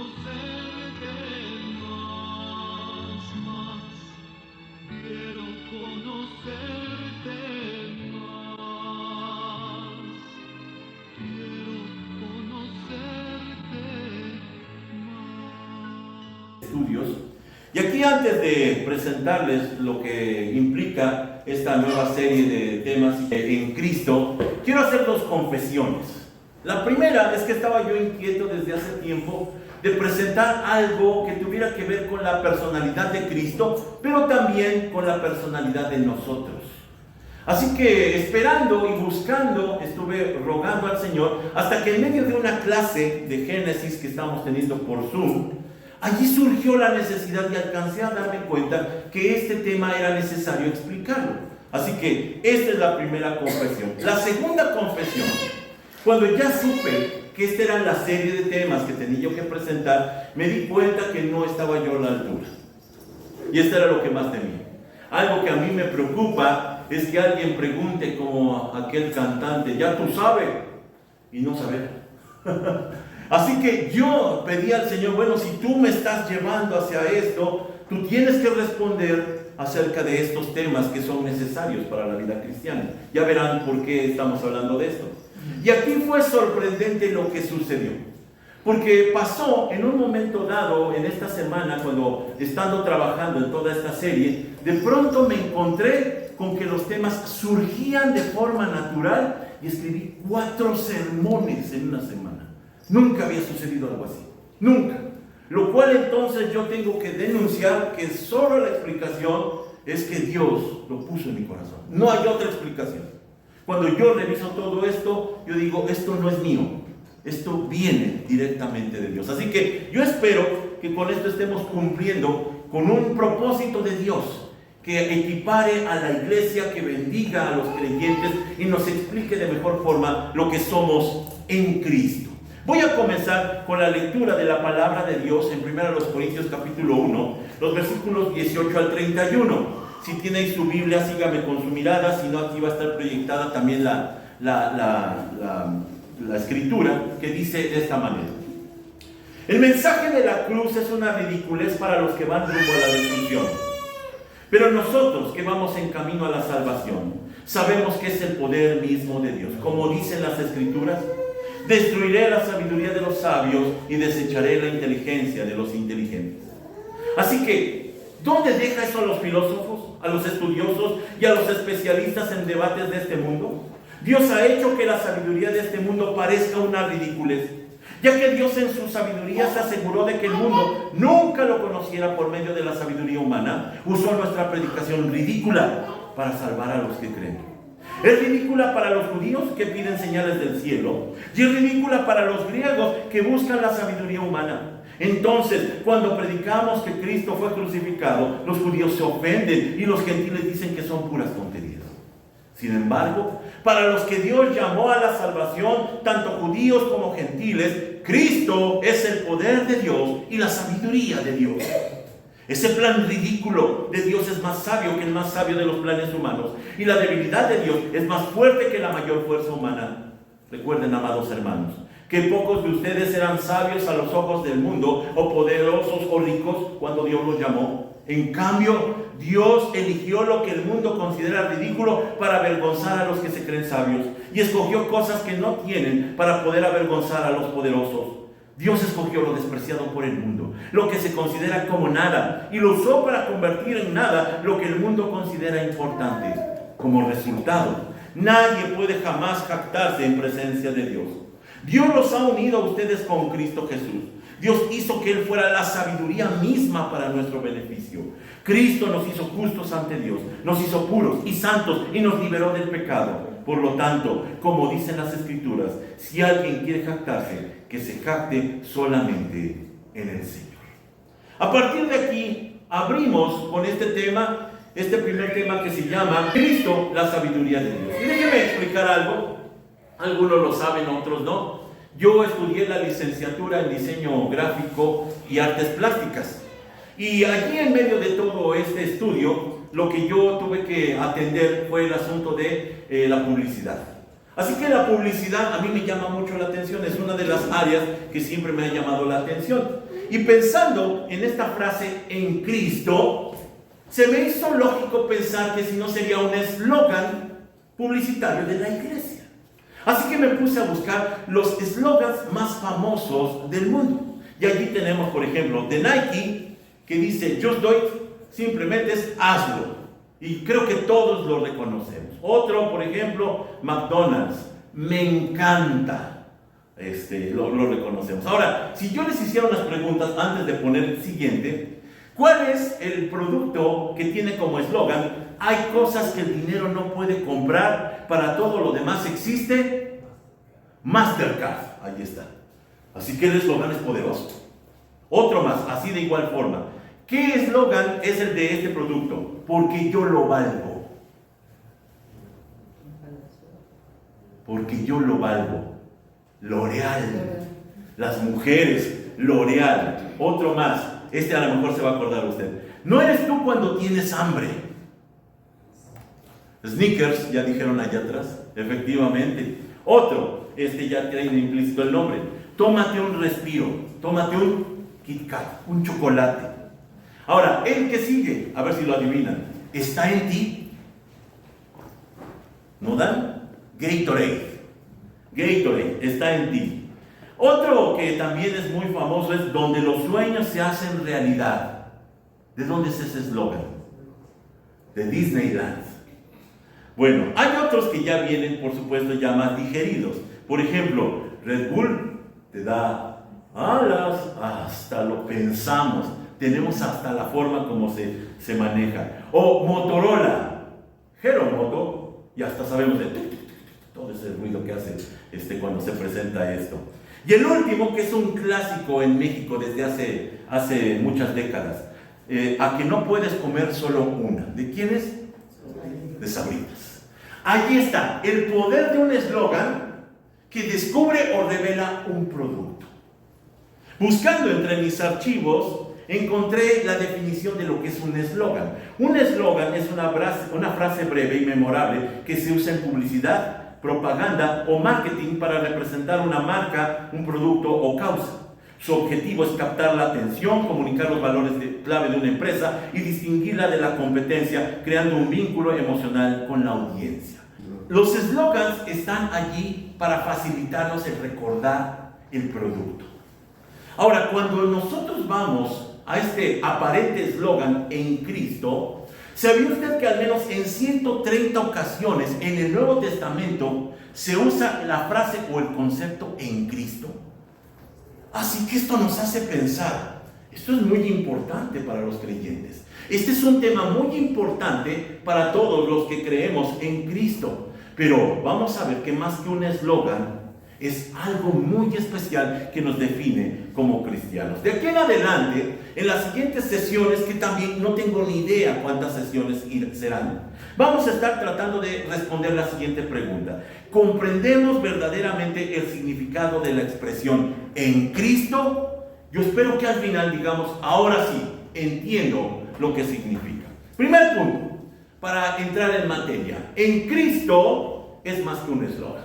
conocerte más. Quiero conocerte más. Quiero conocerte más. Estudios. Y aquí, antes de presentarles lo que implica esta nueva serie de temas en Cristo, quiero hacer dos confesiones. La primera es que estaba yo inquieto desde hace tiempo de presentar algo que tuviera que ver con la personalidad de Cristo, pero también con la personalidad de nosotros. Así que, esperando y buscando, estuve rogando al Señor, hasta que en medio de una clase de Génesis que estamos teniendo por Zoom, allí surgió la necesidad y alcancé a darme cuenta que este tema era necesario explicarlo. Así que esta es la primera confesión. La segunda confesión, cuando ya supe que esta era la serie de temas que tenía yo que presentar, me di cuenta que no estaba yo a la altura. Y esto era lo que más temía. Algo que a mí me preocupa es que alguien pregunte como aquel cantante, ya tú sabes, y no saber. Así que yo pedí al Señor, bueno, si tú me estás llevando hacia esto, tú tienes que responder acerca de estos temas que son necesarios para la vida cristiana. Ya verán por qué estamos hablando de esto. Y aquí fue sorprendente lo que sucedió. Porque pasó en un momento dado, en esta semana, cuando estando trabajando en toda esta serie, de pronto me encontré con que los temas surgían de forma natural y escribí 4 sermones en una semana. Nunca había sucedido algo así, nunca. Lo cual entonces yo tengo que denunciar que solo la explicación es que Dios lo puso en mi corazón. No hay otra explicación. Cuando yo reviso todo esto, yo digo, esto no es mío, esto viene directamente de Dios. Así que yo espero que con esto estemos cumpliendo con un propósito de Dios, que equipare a la iglesia, que bendiga a los creyentes y nos explique de mejor forma lo que somos en Cristo. Voy a comenzar con la lectura de la palabra de Dios en 1 Corintios capítulo 1, los versículos 18 al 31. Si tienen su Biblia, sígame con su mirada, si no, aquí va a estar proyectada también la escritura, que dice de esta manera. El mensaje de la cruz es una ridiculez para los que van rumbo a la destrucción. Pero nosotros que vamos en camino a la salvación, sabemos que es el poder mismo de Dios. Como dicen las escrituras, destruiré la sabiduría de los sabios y desecharé la inteligencia de los inteligentes. Así que, ¿dónde deja eso a los filósofos, a los estudiosos y a los especialistas en debates de este mundo? Dios ha hecho que la sabiduría de este mundo parezca una ridiculez, ya que Dios en su sabiduría se aseguró de que el mundo nunca lo conociera por medio de la sabiduría humana. Usó nuestra predicación ridícula para salvar a los que creen. Es ridícula para los judíos que piden señales del cielo, y es ridícula para los griegos que buscan la sabiduría humana. Entonces, cuando predicamos que Cristo fue crucificado, los judíos se ofenden y los gentiles dicen que son puras tonterías. Sin embargo, para los que Dios llamó a la salvación, tanto judíos como gentiles, Cristo es el poder de Dios y la sabiduría de Dios. Ese plan ridículo de Dios es más sabio que el más sabio de los planes humanos. Y la debilidad de Dios es más fuerte que la mayor fuerza humana. Recuerden, amados hermanos, que pocos de ustedes eran sabios a los ojos del mundo, o poderosos o ricos cuando Dios los llamó. En cambio, Dios eligió lo que el mundo considera ridículo para avergonzar a los que se creen sabios. Y escogió cosas que no tienen para poder avergonzar a los poderosos. Dios escogió lo despreciado por el mundo, lo que se considera como nada, y lo usó para convertir en nada lo que el mundo considera importante. Como resultado, nadie puede jamás jactarse en presencia de Dios. Dios los ha unido a ustedes con Cristo Jesús. Dios hizo que Él fuera la sabiduría misma para nuestro beneficio. Cristo nos hizo justos ante Dios, nos hizo puros y santos y nos liberó del pecado. Por lo tanto, como dicen las Escrituras, si alguien quiere jactarse, que se jacte solamente en el Señor. A partir de aquí, abrimos con este tema, este primer tema que se llama Cristo, la sabiduría de Dios. Y déjenme explicar algo. Algunos lo saben, otros no. Yo estudié la licenciatura en diseño gráfico y artes plásticas. Y allí, en medio de todo este estudio, lo que yo tuve que atender fue el asunto de la publicidad. Así que la publicidad a mí me llama mucho la atención, es una de las áreas que siempre me ha llamado la atención. Y pensando en esta frase en Cristo, se me hizo lógico pensar que si no sería un eslogan publicitario de la iglesia. Así que me puse a buscar los eslogans más famosos del mundo. Y allí tenemos, por ejemplo, de Nike, que dice Just do it, simplemente es hazlo. Y creo que todos lo reconocemos. Otro, por ejemplo, McDonald's, me encanta. Lo reconocemos. Ahora, si yo les hiciera unas preguntas antes de poner el siguiente, ¿cuál es el producto que tiene como eslogan? Hay cosas que el dinero no puede comprar, para todo lo demás existe Mastercard. Ahí está. Así que el eslogan es poderoso. Otro más, así de igual forma. ¿Qué eslogan es el de este producto? Porque yo lo valgo. Porque yo lo valgo. L'Oreal. Las mujeres, L'Oreal. Otro más. A lo mejor se va a acordar usted. No eres tú cuando tienes hambre. Snickers, ya dijeron allá atrás. Efectivamente. Otro. Ya tiene implícito el nombre. Tómate un respiro. Tómate un Kit Kat, un chocolate. Ahora, el que sigue, a ver si lo adivinan. ¿Está en ti? ¿No dan? Gatorade. Gatorade, está en ti. Otro que también es muy famoso es donde los sueños se hacen realidad. ¿De dónde es ese eslogan? De Disneyland. Bueno, hay otros que ya vienen, por supuesto, ya más digeridos. Por ejemplo, Red Bull te da alas, hasta lo pensamos. Tenemos hasta la forma como se maneja. O Motorola, Hero Moto, y hasta sabemos de todo ese ruido que hace cuando se presenta esto. Y el último, que es un clásico en México desde hace muchas décadas, a que no puedes comer solo una. ¿De quién es? De Sabritas. Allí está, el poder de un eslogan que descubre o revela un producto. Buscando entre mis archivos, encontré la definición de lo que es un eslogan. Un eslogan es una frase breve y memorable que se usa en publicidad, propaganda o marketing para representar una marca, un producto o causa. Su objetivo es captar la atención, comunicar los valores clave de una empresa y distinguirla de la competencia, creando un vínculo emocional con la audiencia. Los eslogans están allí para facilitarnos el recordar el producto. Ahora, cuando nosotros vamos a este aparente eslogan en Cristo, ¿sabía usted que al menos en 130 ocasiones en el Nuevo Testamento se usa la frase o el concepto en Cristo? Así que esto nos hace pensar, esto es muy importante para los creyentes. Este es un tema muy importante para todos los que creemos en Cristo. Pero vamos a ver que más que un eslogan, es algo muy especial que nos define como cristianos. De aquí en adelante, en las siguientes sesiones, que también no tengo ni idea cuántas sesiones serán, vamos a estar tratando de responder la siguiente pregunta. ¿Comprendemos verdaderamente el significado de la expresión en Cristo? Yo espero que al final digamos, ahora sí, entiendo lo que significa. Primer punto, para entrar en materia. En Cristo es más que un eslogan.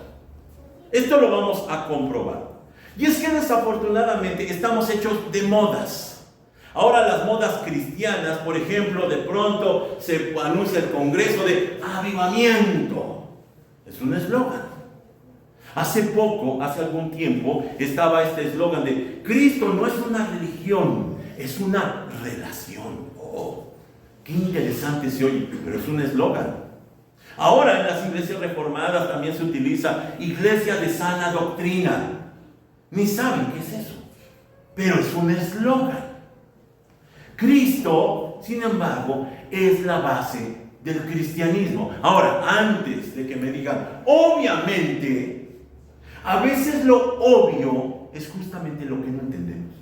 Esto lo vamos a comprobar. Y es que desafortunadamente estamos hechos de modas. Ahora las modas cristianas, por ejemplo, de pronto se anuncia el congreso de avivamiento. Es un eslogan. Hace algún tiempo, estaba este eslogan de Cristo no es una religión, es una relación. Oh, qué interesante se oye, pero es un eslogan. Ahora en las iglesias reformadas también se utiliza iglesia de sana doctrina. Ni saben qué es eso, pero es un eslogan. Cristo, sin embargo, es la base del cristianismo. Ahora, antes de que me digan, obviamente, a veces lo obvio es justamente lo que no entendemos.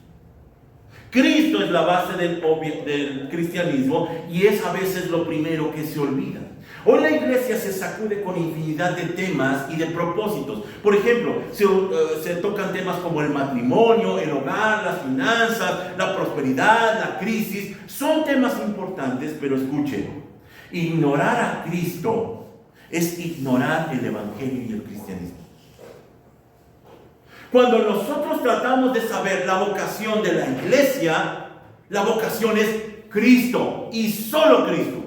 Cristo es la base del cristianismo y es a veces lo primero que se olvida. Hoy la iglesia se sacude con infinidad de temas y de propósitos. Por ejemplo, se tocan temas como el matrimonio, el hogar, las finanzas, la prosperidad, la crisis. Son temas importantes, pero escuchen, ignorar a Cristo es ignorar el evangelio y el cristianismo. Cuando nosotros tratamos de saber la vocación de la iglesia, la vocación es Cristo y solo Cristo.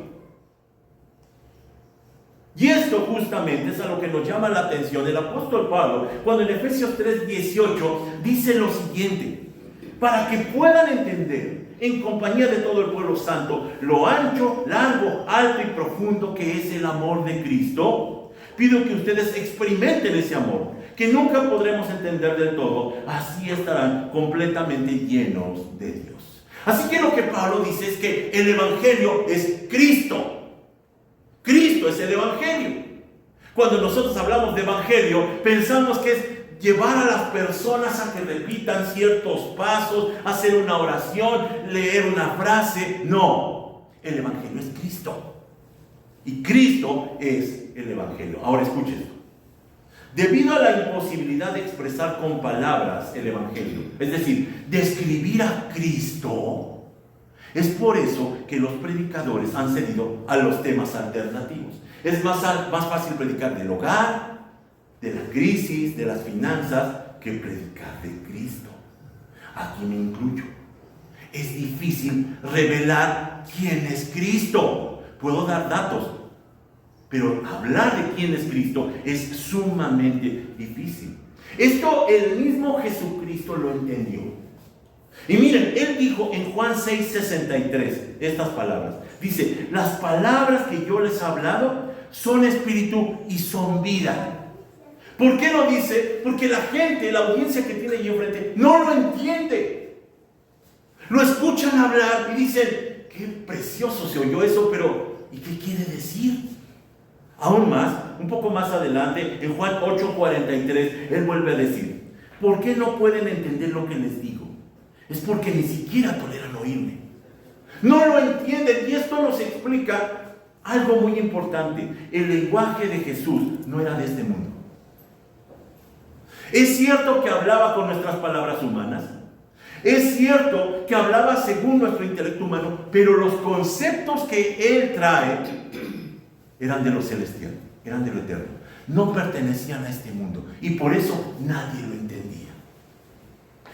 Y esto justamente es a lo que nos llama la atención el apóstol Pablo, cuando en Efesios 3:18 dice lo siguiente: para que puedan entender en compañía de todo el pueblo santo lo ancho, largo, alto y profundo que es el amor de Cristo, pido que ustedes experimenten ese amor, que nunca podremos entender del todo, así estarán completamente llenos de Dios. Así que lo que Pablo dice es que el evangelio es Cristo. Cristo es el evangelio. Cuando nosotros hablamos de evangelio, pensamos que es llevar a las personas a que repitan ciertos pasos, hacer una oración, leer una frase. No, el evangelio es Cristo. Y Cristo es el evangelio. Ahora escuchen esto. Debido a la imposibilidad de expresar con palabras el evangelio, es decir, describir a Cristo, es por eso que los predicadores han cedido a los temas alternativos. Es más fácil predicar del hogar, de la crisis, de las finanzas, que predicar de Cristo. Aquí me incluyo. Es difícil revelar quién es Cristo. Puedo dar datos, pero hablar de quién es Cristo es sumamente difícil. Esto el mismo Jesucristo lo entendió. Y miren, él dijo en Juan 6:63 estas palabras. Dice: las palabras que yo les he hablado son espíritu y son vida. ¿Por qué lo dice? Porque la gente, la audiencia que tiene allí enfrente, no lo entiende. Lo escuchan hablar y dicen: qué precioso se oyó eso, pero ¿y qué quiere decir? Aún más, un poco más adelante, en Juan 8:43, él vuelve a decir: ¿por qué no pueden entender lo que les digo? Es porque ni siquiera toleran oírme. No lo entienden, y esto nos explica algo muy importante. El lenguaje de Jesús no era de este mundo. Es cierto que hablaba con nuestras palabras humanas. Es cierto que hablaba según nuestro intelecto humano, pero los conceptos que él trae eran de lo celestial, eran de lo eterno. No pertenecían a este mundo y por eso nadie lo entendía.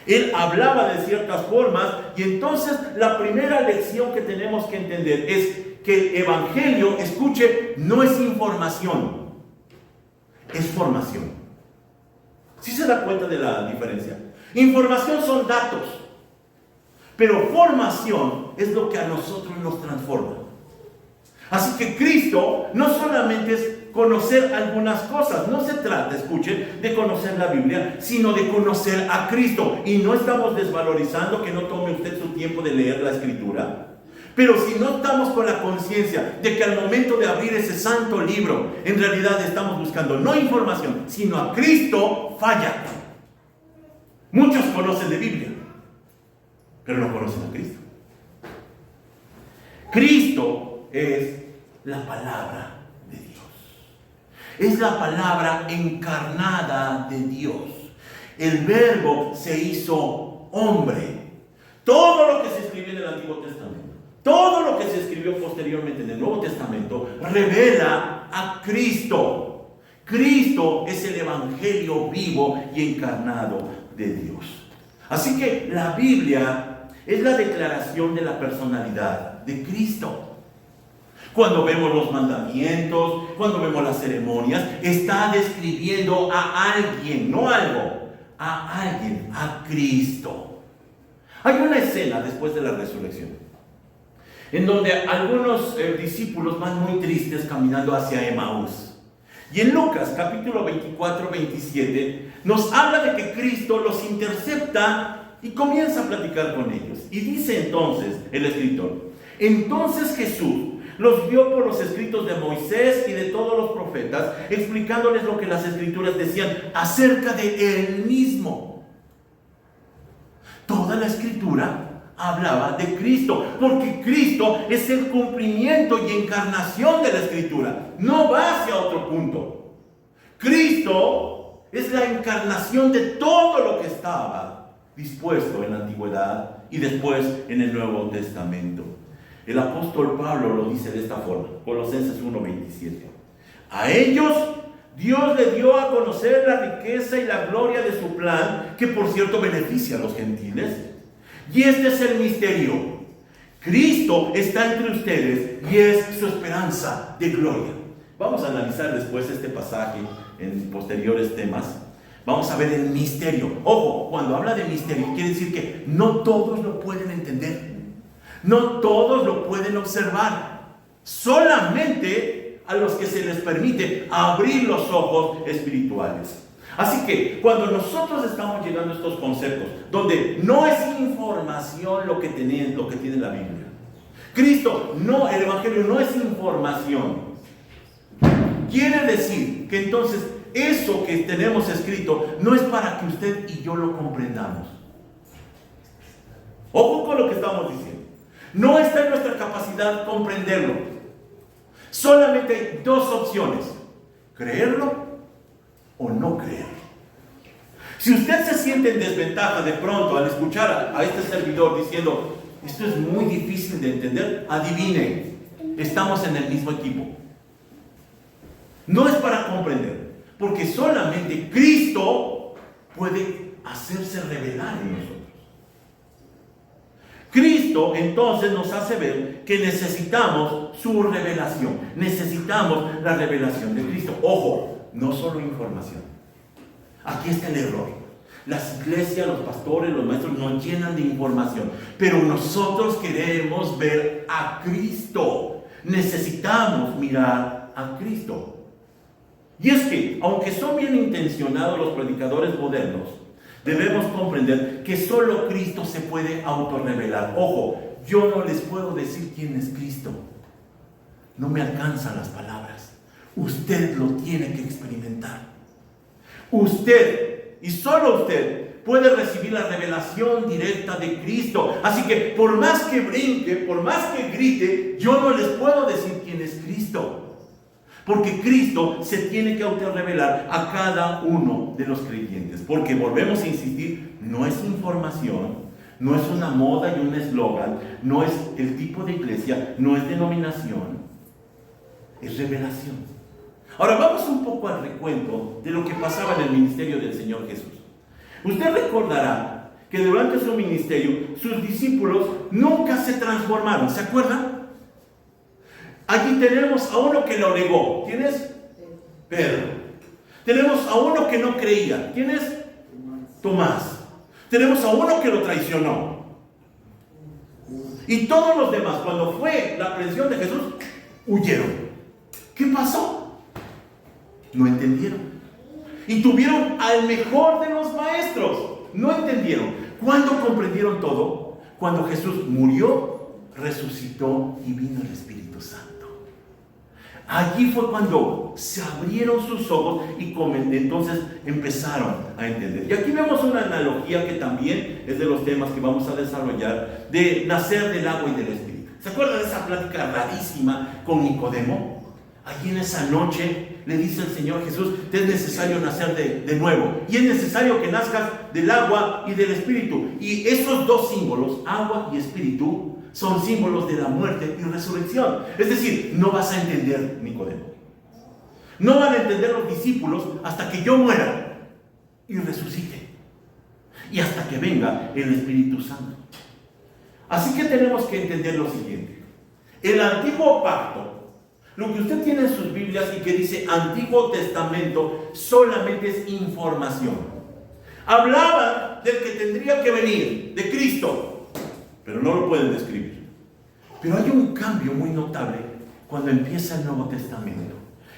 Él hablaba de ciertas formas y entonces la primera lección que tenemos que entender es que el evangelio, escuche, no es información, es formación. ¿Sí se da cuenta de la diferencia? Información son datos, pero formación es lo que a nosotros nos transforma. Así que Cristo no solamente es conocer algunas cosas, no se trata, escuchen, de conocer la Biblia, sino de conocer a Cristo. Y no estamos desvalorizando que no tome usted su tiempo de leer la Escritura. Pero si no estamos con la conciencia de que al momento de abrir ese santo libro, en realidad estamos buscando no información, sino a Cristo, falla. Muchos conocen de Biblia, pero no conocen a Cristo. Cristo es la palabra de Dios. Es la palabra encarnada de Dios. El Verbo se hizo hombre. Todo lo que se escribió en el Antiguo Testamento, todo lo que se escribió posteriormente en el Nuevo Testamento, revela a Cristo. Cristo es el evangelio vivo y encarnado de Dios. Así que la Biblia es la declaración de la personalidad de Cristo. Cuando vemos los mandamientos, cuando vemos las ceremonias, está describiendo a alguien, no algo, a alguien, a Cristo. Hay una escena después de la resurrección, en donde algunos discípulos van muy tristes caminando hacia Emaús. Y en Lucas capítulo 24-27 nos habla de que Cristo los intercepta y comienza a platicar con ellos. Y dice entonces el escritor: entonces Jesús los vio por los escritos de Moisés y de todos los profetas, explicándoles lo que las escrituras decían acerca de él mismo. Toda la escritura hablaba de Cristo, porque Cristo es el cumplimiento y encarnación de la escritura. No va hacia otro punto. Cristo es la encarnación de todo lo que estaba dispuesto en la antigüedad y después en el Nuevo Testamento. El apóstol Pablo lo dice de esta forma, Colosenses 1:27. A ellos Dios le dio a conocer la riqueza y la gloria de su plan, que por cierto beneficia a los gentiles. Y este es el misterio. Cristo está entre ustedes y es su esperanza de gloria. Vamos a analizar después este pasaje en posteriores temas. Vamos a ver el misterio. Ojo, cuando habla de misterio, quiere decir que no todos lo pueden entender. No todos lo pueden observar. Solamente a los que se les permite abrir los ojos espirituales. Así que cuando nosotros estamos llegando a estos conceptos, donde no es información lo que tiene la Biblia. Cristo, no, el Evangelio no es información. Quiere decir que entonces eso que tenemos escrito no es para que usted y yo lo comprendamos. Ojo con lo que estamos diciendo. No está en nuestra capacidad comprenderlo. Solamente hay dos opciones: creerlo o no creerlo. Si usted se siente en desventaja de pronto al escuchar a este servidor diciendo esto es muy difícil de entender, adivine, estamos en el mismo equipo. No es para comprender, porque solamente Cristo puede hacerse revelar en nosotros. Cristo entonces nos hace ver que necesitamos su revelación, necesitamos la revelación de Cristo. Ojo, no solo información. Aquí está el error. Las iglesias, los pastores, los maestros nos llenan de información, pero nosotros queremos ver a Cristo. Necesitamos mirar a Cristo. Y es que, aunque son bien intencionados los predicadores modernos, debemos comprender que solo Cristo se puede autorrevelar. Ojo, yo no les puedo decir quién es Cristo. No me alcanzan las palabras. Usted lo tiene que experimentar. Usted, y solo usted, puede recibir la revelación directa de Cristo. Así que por más que brinque, por más que grite, yo no les puedo decir quién es Cristo. Porque Cristo se tiene que autorrevelar a cada uno de los creyentes. Porque volvemos a insistir, no es información, no es una moda y un eslogan, no es el tipo de iglesia, no es denominación, es revelación. Ahora vamos un poco al recuento de lo que pasaba en el ministerio del Señor Jesús. Usted recordará que durante su ministerio sus discípulos nunca se transformaron, ¿se acuerdan? Aquí tenemos a uno que lo negó. ¿Quién es? Pedro. Tenemos a uno que no creía. ¿Quién es? Tomás. Tenemos a uno que lo traicionó. Y todos los demás, cuando fue la aprehensión de Jesús, huyeron. ¿Qué pasó? No entendieron. Y tuvieron al mejor de los maestros. No entendieron. ¿Cuándo comprendieron todo? Cuando Jesús murió, resucitó y vino el Espíritu Santo. Allí fue cuando se abrieron sus ojos y entonces empezaron a entender. Y aquí vemos una analogía que también es de los temas que vamos a desarrollar, de nacer del agua y del Espíritu. ¿Se acuerdan de esa plática rarísima con Nicodemo? Allí en esa noche le dice el Señor Jesús, te es necesario nacer de nuevo. Y es necesario que nazcas del agua y del Espíritu. Y esos dos símbolos, agua y Espíritu, son símbolos de la muerte y resurrección. Es decir, no vas a entender, Nicodemo. No van a entender los discípulos hasta que yo muera y resucite. Y hasta que venga el Espíritu Santo. Así que tenemos que entender lo siguiente. El antiguo pacto, lo que usted tiene en sus Biblias y que dice Antiguo Testamento, solamente es información. Hablaba del que tendría que venir, de Cristo, pero no lo pueden describir. Pero hay un cambio muy notable cuando empieza el Nuevo Testamento.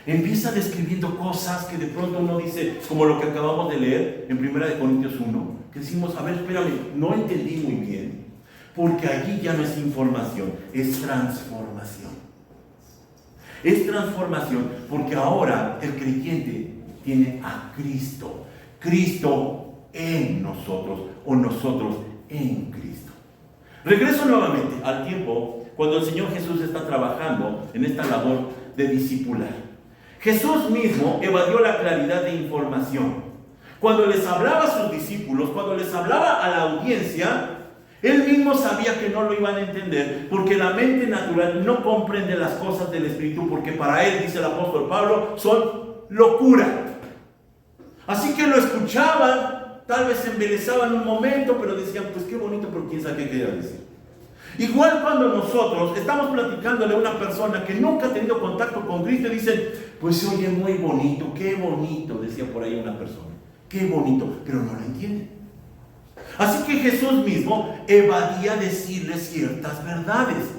Empieza describiendo cosas que de pronto uno dice, como lo que acabamos de leer en 1 Corintios 1, que decimos, a ver, espérame, no entendí muy bien, porque allí ya no es información, es transformación. Es transformación porque ahora el creyente tiene a Cristo, Cristo en nosotros o nosotros en Cristo. Regreso nuevamente al tiempo cuando el Señor Jesús está trabajando en esta labor de discipular. Jesús mismo evadió la claridad de información. Cuando les hablaba a sus discípulos, cuando les hablaba a la audiencia, él mismo sabía que no lo iban a entender, porque la mente natural no comprende las cosas del Espíritu, porque para él, dice el apóstol Pablo, son locura. Así que lo escuchaban, tal vez se embelezaban un momento, pero decían, pues qué bonito, pero quién sabe qué quería decir. Igual cuando nosotros estamos platicándole a una persona que nunca ha tenido contacto con Cristo y dicen, pues se oye muy bonito, qué bonito, decía por ahí una persona, qué bonito, pero no lo entienden. Así que Jesús mismo evadía decirles ciertas verdades.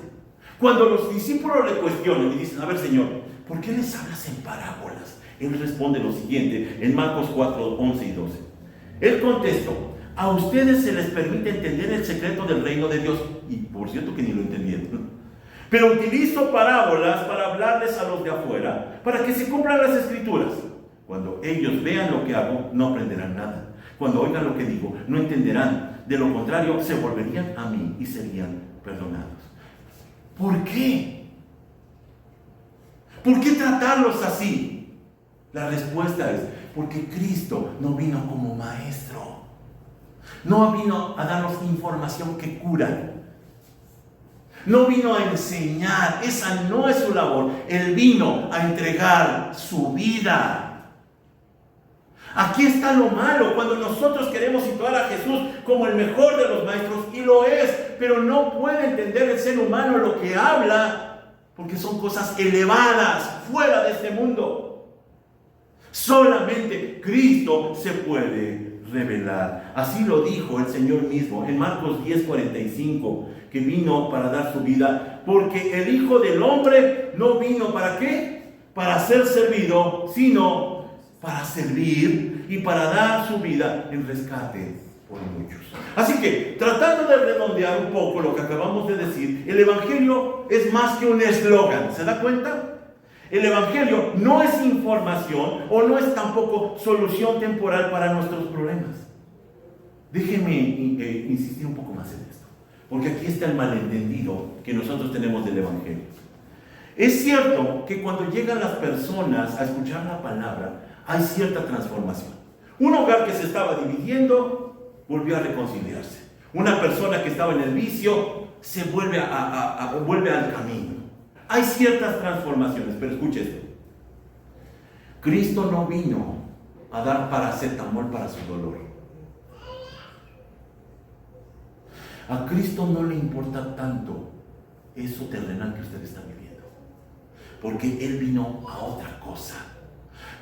Cuando los discípulos le cuestionan y dicen, a ver Señor, ¿por qué les hablas en parábolas? Él responde lo siguiente en Marcos 4, 11 y 12. Él contestó, a ustedes se les permite entender el secreto del reino de Dios. Y por cierto que ni lo entendieron. Pero utilizo parábolas para hablarles a los de afuera, para que se cumplan las escrituras. Cuando ellos vean lo que hago, no aprenderán nada. Cuando oigan lo que digo, no entenderán. De lo contrario, se volverían a mí y serían perdonados. ¿Por qué? ¿Por qué tratarlos así? La respuesta es, porque Cristo no vino como maestro. No vino a darnos información que cura. No vino a enseñar. Esa no es su labor. Él vino a entregar su vida. Aquí está lo malo, cuando nosotros queremos situar a Jesús como el mejor de los maestros, y lo es, pero no puede entender el ser humano lo que habla, porque son cosas elevadas, fuera de este mundo. Solamente Cristo se puede revelar. Así lo dijo el Señor mismo en Marcos 10:45, que vino para dar su vida, porque el Hijo del Hombre no vino ¿para qué? Para ser servido, sino para servir y para dar su vida en rescate por muchos. Así que, tratando de redondear un poco lo que acabamos de decir, el Evangelio es más que un eslogan. ¿Se da cuenta? El Evangelio no es información o no es tampoco solución temporal para nuestros problemas. Déjenme insistir un poco más en esto, porque aquí está el malentendido que nosotros tenemos del Evangelio. Es cierto que cuando llegan las personas a escuchar la palabra, hay cierta transformación. Un hogar que se estaba dividiendo volvió a reconciliarse. Una persona que estaba en el vicio se vuelve al camino. Hay ciertas transformaciones, pero escuche esto. Cristo no vino a dar paracetamol para su dolor. A Cristo no le importa tanto eso terrenal que usted está viviendo, porque Él vino a otra cosa.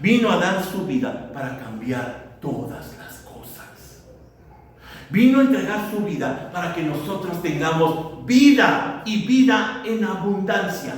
Vino a dar su vida para cambiar todas las cosas. Vino a entregar su vida para que nosotros tengamos vida y vida en abundancia.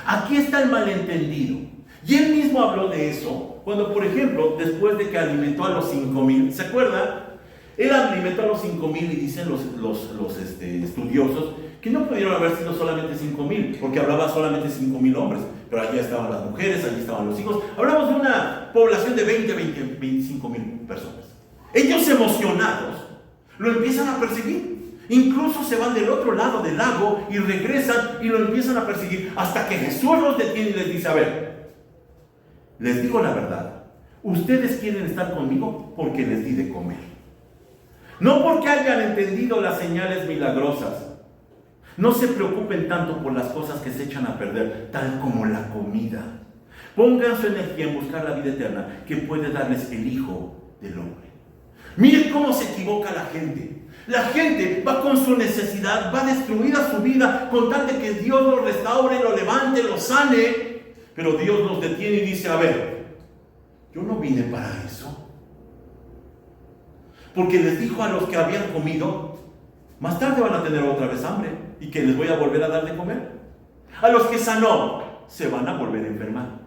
Aquí está el malentendido. Y Él mismo habló de eso cuando, por ejemplo, después de que alimentó a los 5,000, ¿se acuerda? Él alimentó a los 5,000 y dicen los estudiosos que no pudieron haber sido solamente 5,000, porque hablaba solamente 5,000 hombres, pero allí estaban las mujeres, allí estaban los hijos. Hablamos de una población de 25,000 personas. Ellos emocionados lo empiezan a perseguir. Incluso se van del otro lado del lago y regresan y lo empiezan a perseguir hasta que Jesús los detiene y les dice, a ver, les digo la verdad, ustedes quieren estar conmigo porque les di de comer. No porque hayan entendido las señales milagrosas. No se preocupen tanto por las cosas que se echan a perder, tal como la comida. Pongan su energía en buscar la vida eterna que puede darles el Hijo del Hombre. Miren cómo se equivoca la gente. La gente va con su necesidad, va destruida su vida con tal de que Dios lo restaure, lo levante, lo sane. Pero Dios los detiene y dice, a ver, yo no vine para eso. Porque les dijo a los que habían comido, más tarde van a tener otra vez hambre y que les voy a volver a dar de comer. A los que sanó, se van a volver a enfermar.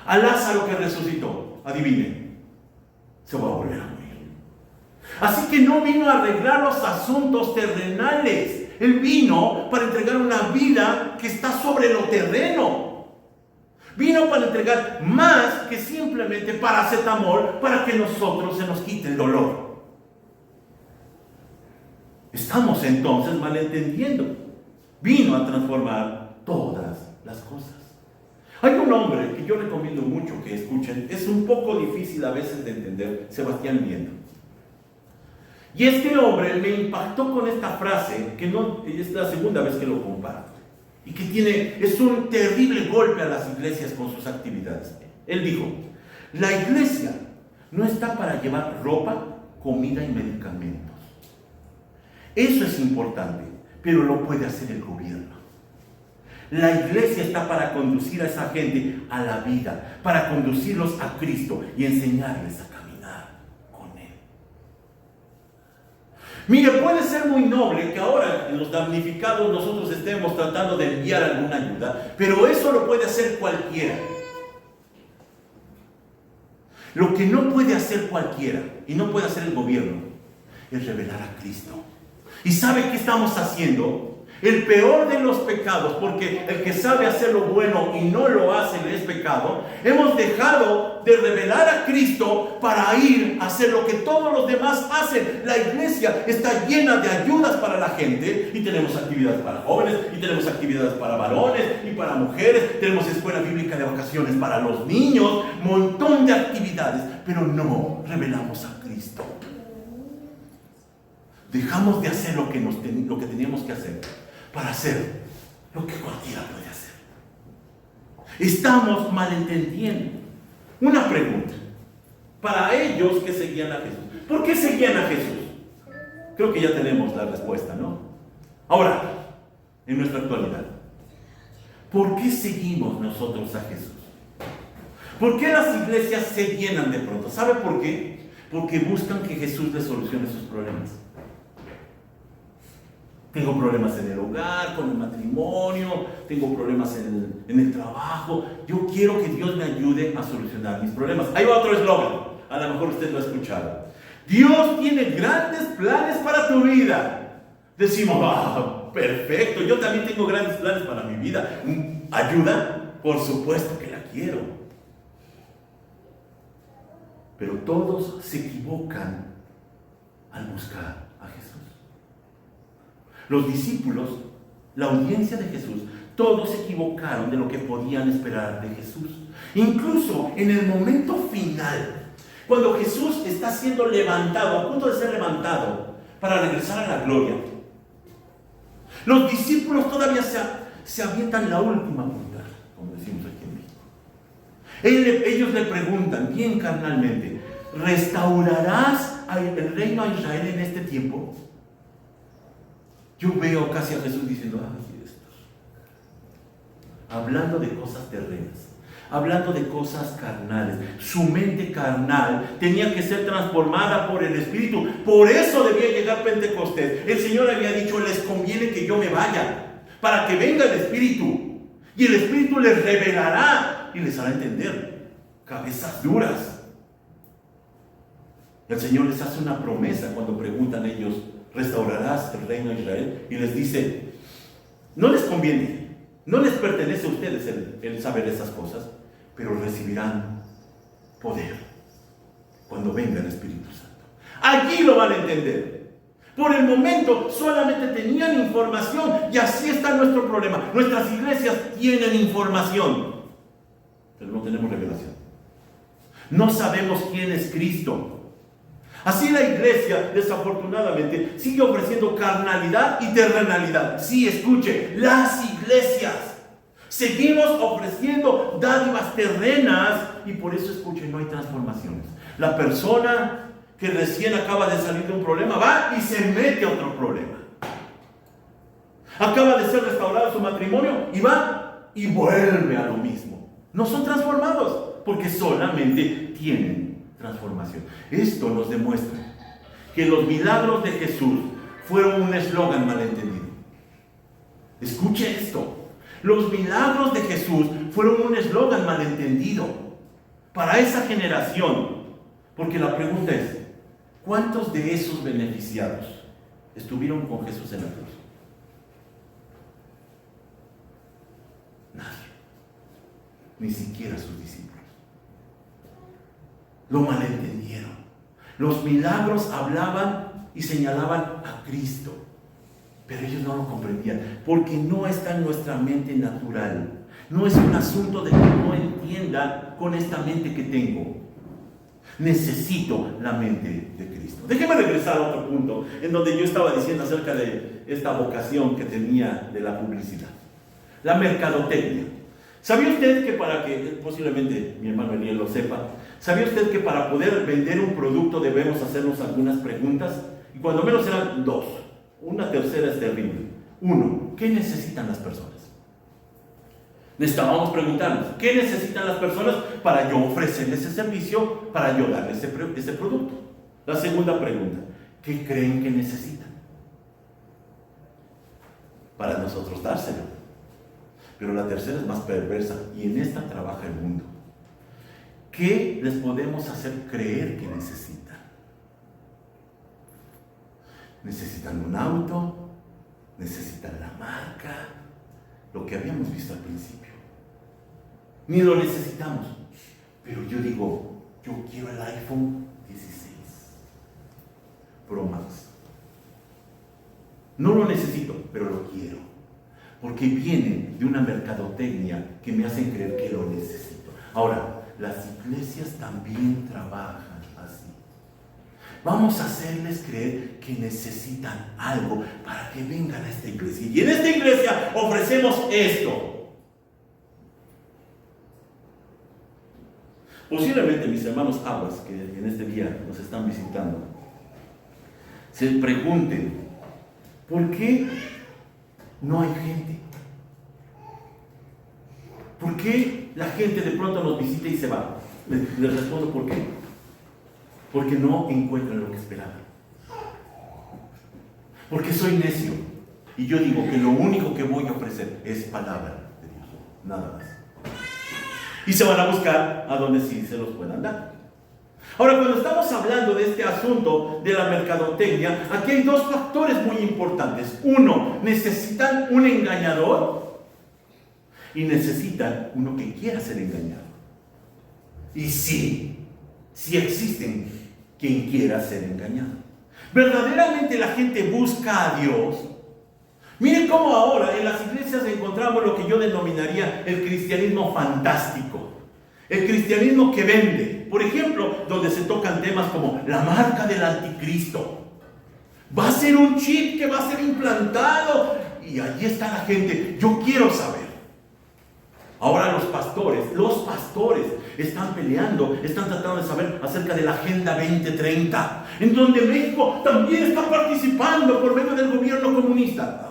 A Lázaro que resucitó, adivinen, se va a volver a morir. Así que no vino a arreglar los asuntos terrenales. Él vino para entregar una vida que está sobre lo terreno. Vino para entregar más que simplemente paracetamol para que nosotros se nos quite el dolor. Estamos entonces malentendiendo. Vino a transformar todas las cosas. Hay un hombre que yo recomiendo mucho que escuchen. Es un poco difícil a veces de entender, Sebastián Viento. Y este hombre me impactó con esta frase, que no es la segunda vez que lo comparto. y que es un terrible golpe a las iglesias con sus actividades. Él dijo, la iglesia no está para llevar ropa, comida y medicamentos. Eso es importante, pero lo puede hacer el gobierno. La iglesia está para conducir a esa gente a la vida, para conducirlos a Cristo y enseñarles a caminar con Él. Mire, puede ser muy noble que ahora en los damnificados nosotros estemos tratando de enviar alguna ayuda, pero eso lo puede hacer cualquiera. Lo que no puede hacer cualquiera y no puede hacer el gobierno es revelar a Cristo. ¿Y sabe qué estamos haciendo? El peor de los pecados, porque el que sabe hacer lo bueno y no lo hace le es pecado. Hemos dejado de revelar a Cristo para ir a hacer lo que todos los demás hacen. La iglesia está llena de ayudas para la gente y tenemos actividades para jóvenes y tenemos actividades para varones y para mujeres. Tenemos escuela bíblica de vacaciones para los niños, montón de actividades, pero no revelamos a Cristo. Dejamos de hacer lo que teníamos que hacer para hacer lo que cualquiera puede hacer. Estamos malentendiendo. Una pregunta para ellos que seguían a Jesús. ¿Por qué seguían a Jesús? Creo que ya tenemos la respuesta, ¿no? Ahora, en nuestra actualidad, ¿por qué seguimos nosotros a Jesús? ¿Por qué las iglesias se llenan de pronto? ¿Sabe por qué? Porque buscan que Jesús les solucione sus problemas. Tengo problemas en el hogar, con el matrimonio, tengo problemas en el trabajo. Yo quiero que Dios me ayude a solucionar mis problemas. Ahí va otro eslogan, a lo mejor usted lo ha escuchado. Dios tiene grandes planes para tu vida. Decimos, perfecto, yo también tengo grandes planes para mi vida. ¿Ayuda? Por supuesto que la quiero. Pero todos se equivocan al buscar a Jesús. Los discípulos, la audiencia de Jesús, todos se equivocaron de lo que podían esperar de Jesús. Incluso en el momento final, cuando Jesús está siendo levantado, a punto de ser levantado, para regresar a la gloria, los discípulos todavía se avientan la última punta, como decimos aquí en México. Ellos le preguntan, bien carnalmente, ¿restaurarás el reino a Israel en este tiempo? Yo veo casi a Jesús diciendo, estos, hablando de cosas terrenas, hablando de cosas carnales. Su mente carnal tenía que ser transformada por el Espíritu. Por eso debía llegar Pentecostés. El Señor había dicho, les conviene que yo me vaya, para que venga el Espíritu. Y el Espíritu les revelará y les hará entender. Cabezas duras. El Señor les hace una promesa cuando preguntan ellos, ¿restaurarás el reino de Israel? Y les dice, no les conviene, no les pertenece a ustedes el saber esas cosas, pero recibirán poder cuando venga el Espíritu Santo. Allí lo van a entender. Por el momento solamente tenían información y así está nuestro problema. Nuestras iglesias tienen información, pero no tenemos revelación. No sabemos quién es Cristo. Así la iglesia, desafortunadamente, sigue ofreciendo carnalidad y terrenalidad. Sí, escuche, las iglesias seguimos ofreciendo dádivas terrenas y por eso, escuche, no hay transformaciones. La persona que recién acaba de salir de un problema va y se mete a otro problema. Acaba de ser restaurado su matrimonio y va y vuelve a lo mismo. No son transformados porque solamente tienen transformación. Esto nos demuestra que los milagros de Jesús fueron un eslogan malentendido. Escuche esto. Los milagros de Jesús fueron un eslogan malentendido para esa generación. Porque la pregunta es, ¿cuántos de esos beneficiados estuvieron con Jesús en la cruz? Nadie. Ni siquiera sus discípulos. Lo malentendieron. Los milagros hablaban y señalaban a Cristo, pero ellos no lo comprendían, porque no está en nuestra mente natural. No es un asunto de que no entienda con esta mente que tengo. Necesito la mente de Cristo. Déjeme regresar a otro punto, en donde yo estaba diciendo acerca de esta vocación que tenía de la publicidad. La mercadotecnia. ¿Sabía usted que posiblemente mi hermano Eliel lo sepa, ¿sabía usted que para poder vender un producto debemos hacernos algunas preguntas? Y cuando menos eran dos. Una tercera es terrible. Uno, ¿qué necesitan las personas? Necesitábamos preguntarnos, ¿qué necesitan las personas para yo ofrecerles ese servicio, para yo darles ese producto? La segunda pregunta, ¿qué creen que necesitan? Para nosotros dárselo. Pero la tercera es más perversa y en esta trabaja el mundo. ¿Qué les podemos hacer creer que necesitan? Necesitan un auto, necesitan la marca, lo que habíamos visto al principio. Ni lo necesitamos. Pero yo digo, yo quiero el iPhone 16 Pro Max. No lo necesito, pero lo quiero. Porque viene de una mercadotecnia que me hacen creer que lo necesito. Ahora, las iglesias también trabajan así. Vamos a hacerles creer que necesitan algo para que vengan a esta iglesia. Y en esta iglesia ofrecemos esto. Posiblemente mis hermanos aguas que en este día nos están visitando se pregunten, ¿por qué no hay gente? ¿Por qué la gente de pronto nos visita y se va? Les respondo, ¿por qué? Porque no encuentran lo que esperaban. Porque soy necio. Y yo digo que lo único que voy a ofrecer es palabra de Dios. Nada más. Y se van a buscar a donde sí se los puedan dar. Ahora, cuando estamos hablando de este asunto de la mercadotecnia, aquí hay dos factores muy importantes. Uno, necesitan un engañador y necesitan uno que quiera ser engañado. Y sí existen quien quiera ser engañado. Verdaderamente la gente busca a Dios. Miren cómo ahora en las iglesias encontramos lo que yo denominaría el cristianismo fantástico. El cristianismo que vende. Por ejemplo, donde se tocan temas como la marca del anticristo. Va a ser un chip que va a ser implantado. Y allí está la gente. Yo quiero saber. Ahora los pastores están peleando, están tratando de saber acerca de la Agenda 2030, en donde México también está participando por medio del gobierno comunista.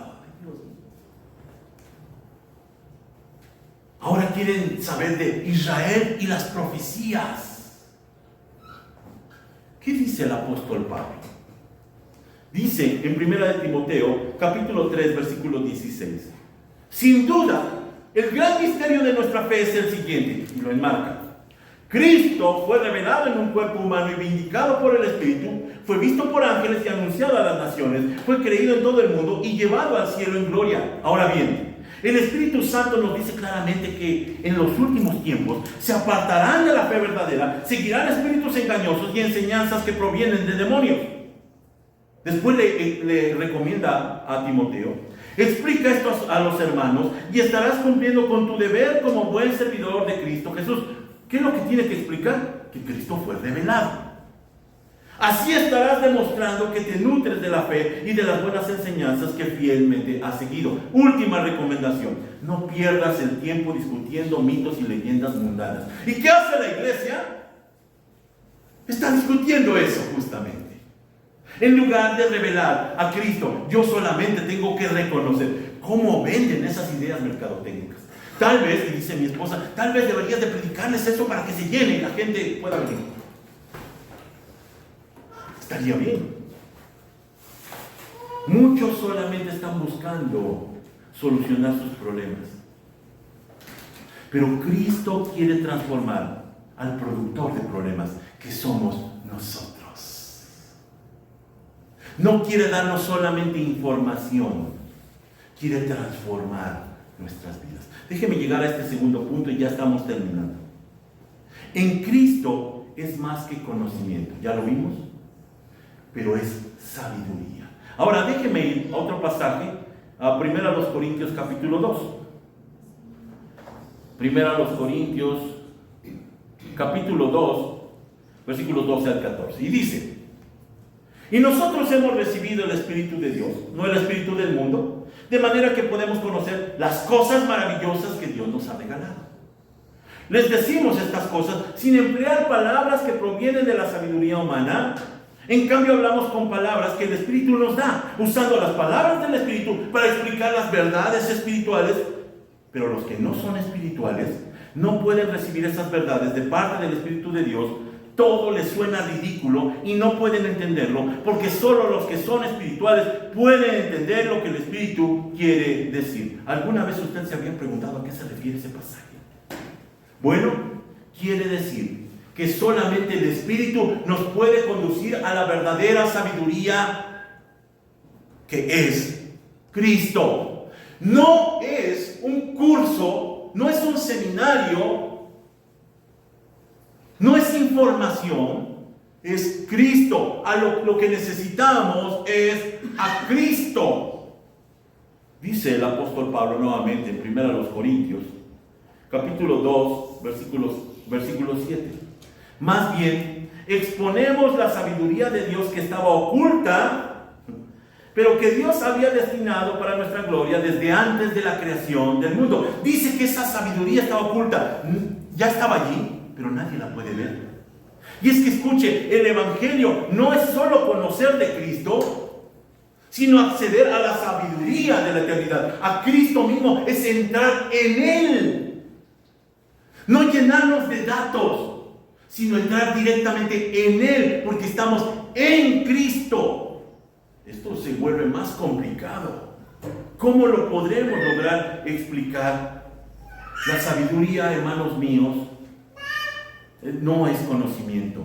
Ahora quieren saber de Israel y las profecías. ¿Qué dice el apóstol Pablo? Dice en 1 Timoteo, capítulo 3, versículo 16. Sin duda, el gran misterio de nuestra fe es el siguiente, y lo enmarca. Cristo fue revelado en un cuerpo humano y vindicado por el Espíritu, fue visto por ángeles y anunciado a las naciones, fue creído en todo el mundo y llevado al cielo en gloria. Ahora bien, el Espíritu Santo nos dice claramente que en los últimos tiempos se apartarán de la fe verdadera, seguirán espíritus engañosos y enseñanzas que provienen de demonios. Después le recomienda a Timoteo: explica esto a los hermanos y estarás cumpliendo con tu deber como buen servidor de Cristo Jesús. ¿Qué es lo que tiene que explicar? Que Cristo fue revelado. Así estarás demostrando que te nutres de la fe y de las buenas enseñanzas que fielmente has seguido. Última recomendación: no pierdas el tiempo discutiendo mitos y leyendas mundanas. ¿Y qué hace la iglesia? Está discutiendo eso justamente. En lugar de revelar a Cristo, yo solamente tengo que reconocer cómo venden esas ideas mercadotécnicas. Tal vez, y dice mi esposa, tal vez deberías de predicarles eso para que se llene y la gente pueda venir. Estaría bien. Muchos solamente están buscando solucionar sus problemas. Pero Cristo quiere transformar al productor de problemas, que somos nosotros. No quiere darnos solamente información, quiere transformar nuestras vidas. Déjeme llegar a este segundo punto y ya estamos terminando. En Cristo es más que conocimiento, ya lo vimos, pero es sabiduría. Ahora déjeme ir a otro pasaje, a 1 Corintios capítulo 2. 1 Corintios capítulo 2, versículos 12 al 14. Y dice: y nosotros hemos recibido el Espíritu de Dios, no el Espíritu del mundo, de manera que podemos conocer las cosas maravillosas que Dios nos ha regalado. Les decimos estas cosas sin emplear palabras que provienen de la sabiduría humana. En cambio, hablamos con palabras que el Espíritu nos da, usando las palabras del Espíritu para explicar las verdades espirituales. Pero los que no son espirituales no pueden recibir esas verdades de parte del Espíritu de Dios. Todo les suena ridículo y no pueden entenderlo, porque solo los que son espirituales pueden entender lo que el Espíritu quiere decir. ¿Alguna vez usted se había preguntado a qué se refiere ese pasaje? Bueno, quiere decir que solamente el Espíritu nos puede conducir a la verdadera sabiduría que es Cristo. No es un curso, no es un seminario, no es información, es Cristo. Lo que necesitamos es a Cristo. Dice el apóstol Pablo nuevamente en 1 Corintios, capítulo 2, versículo 7. Más bien, exponemos la sabiduría de Dios que estaba oculta, pero que Dios había destinado para nuestra gloria desde antes de la creación del mundo. Dice que esa sabiduría estaba oculta. Ya estaba allí, pero nadie la puede ver. Y es que escuche, el Evangelio no es solo conocer de Cristo, sino acceder a la sabiduría de la eternidad. A Cristo mismo es entrar en Él. No llenarnos de datos, sino entrar directamente en Él, porque estamos en Cristo. Esto se vuelve más complicado. ¿Cómo lo podremos lograr explicar? La sabiduría, hermanos míos, no es conocimiento.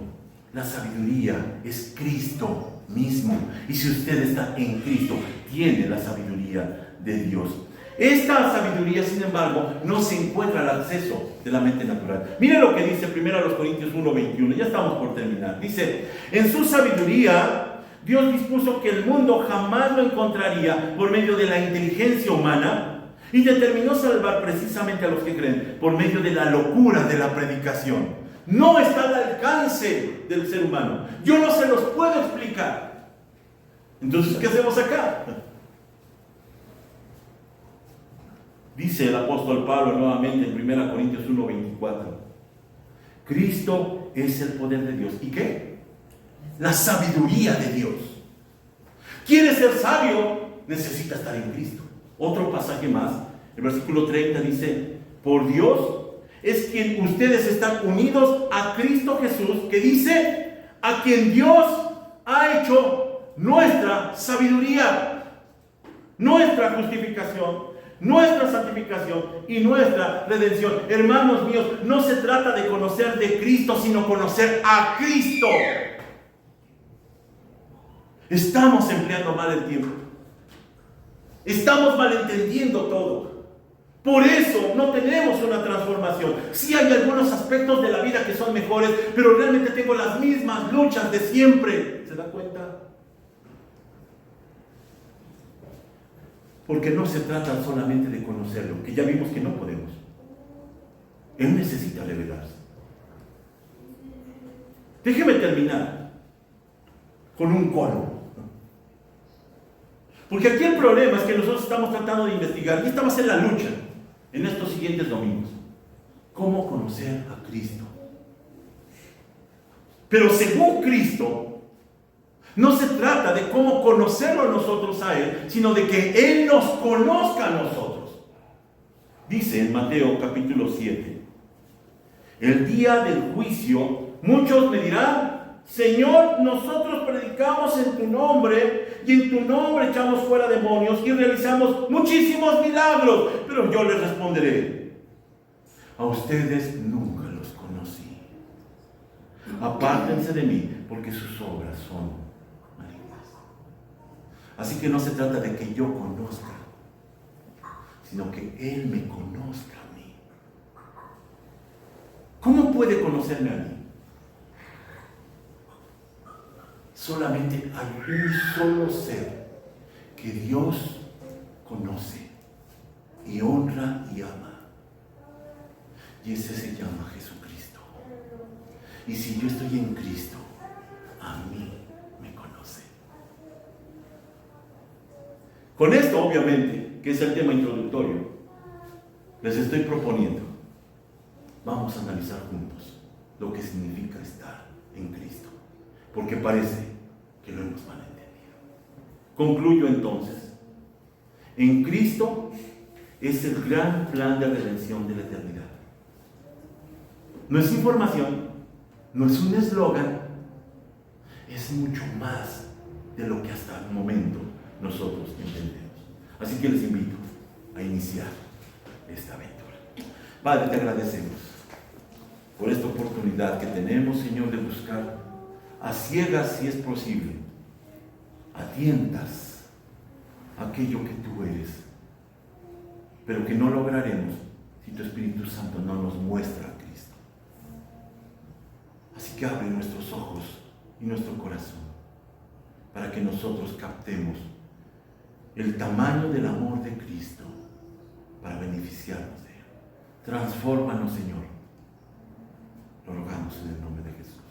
La sabiduría es Cristo mismo. Y si usted está en Cristo, tiene la sabiduría de Dios. Esta sabiduría, sin embargo, no se encuentra al acceso de la mente natural. Mire lo que dice 1 Corintios 1:21. Ya estamos por terminar. Dice, en su sabiduría, Dios dispuso que el mundo jamás lo encontraría por medio de la inteligencia humana y determinó salvar precisamente a los que creen por medio de la locura de la predicación. No está al alcance del ser humano. Yo no se los puedo explicar. Entonces, ¿qué hacemos acá? Dice el apóstol Pablo nuevamente en 1 Corintios 1:24. Cristo es el poder de Dios. ¿Y qué? La sabiduría de Dios. ¿Quieres ser sabio? Necesita estar en Cristo. Otro pasaje más, el versículo 30 dice, por Dios es quien ustedes están unidos a Cristo Jesús, que dice, a quien Dios ha hecho nuestra sabiduría, nuestra justificación, nuestra santificación y nuestra redención. Hermanos míos, no se trata de conocer de Cristo, sino conocer a Cristo. Estamos empleando mal el tiempo. Estamos malentendiendo todo. Por eso no tenemos una transformación. Sí hay algunos aspectos de la vida que son mejores, pero realmente tengo las mismas luchas de siempre. ¿Se da cuenta? Porque no se trata solamente de conocerlo, que ya vimos que no podemos. Él necesita revelarse. Déjeme terminar con un cono. Porque aquí el problema es que nosotros estamos tratando de investigar, y esta va a ser la lucha en estos siguientes domingos. ¿Cómo conocer a Cristo? Pero según Cristo, no se trata de cómo conocerlo nosotros a Él, sino de que Él nos conozca a nosotros. Dice en Mateo capítulo 7, el día del juicio, muchos me dirán, Señor, nosotros predicamos en tu nombre, y en tu nombre echamos fuera demonios, y realizamos muchísimos milagros. Pero yo les responderé, a ustedes nunca los conocí. Apártense de mí, porque sus obras son malignas. Así que no se trata de que yo conozca, sino que Él me conozca a mí. ¿Cómo puede conocerme a mí? Solamente hay un solo ser que Dios conoce y honra y ama. Y ese se llama Jesucristo. Y si yo estoy en Cristo, a mí me conoce. Con esto, obviamente, que es el tema introductorio, les estoy proponiendo, vamos a analizar juntos lo que significa estar en Cristo, porque parece que lo hemos malentendido. Concluyo entonces, en Cristo es el gran plan de redención de la eternidad. No es información, no es un eslogan, es mucho más de lo que hasta el momento nosotros entendemos. Así que les invito a iniciar esta aventura. Padre, te agradecemos por esta oportunidad que tenemos, Señor, de buscar a ciegas, si es posible, a tientas, aquello que tú eres, pero que no lograremos si tu Espíritu Santo no nos muestra a Cristo. Así que abre nuestros ojos y nuestro corazón para que nosotros captemos el tamaño del amor de Cristo para beneficiarnos de Él. Transfórmanos, Señor. Lo rogamos en el nombre de Jesús.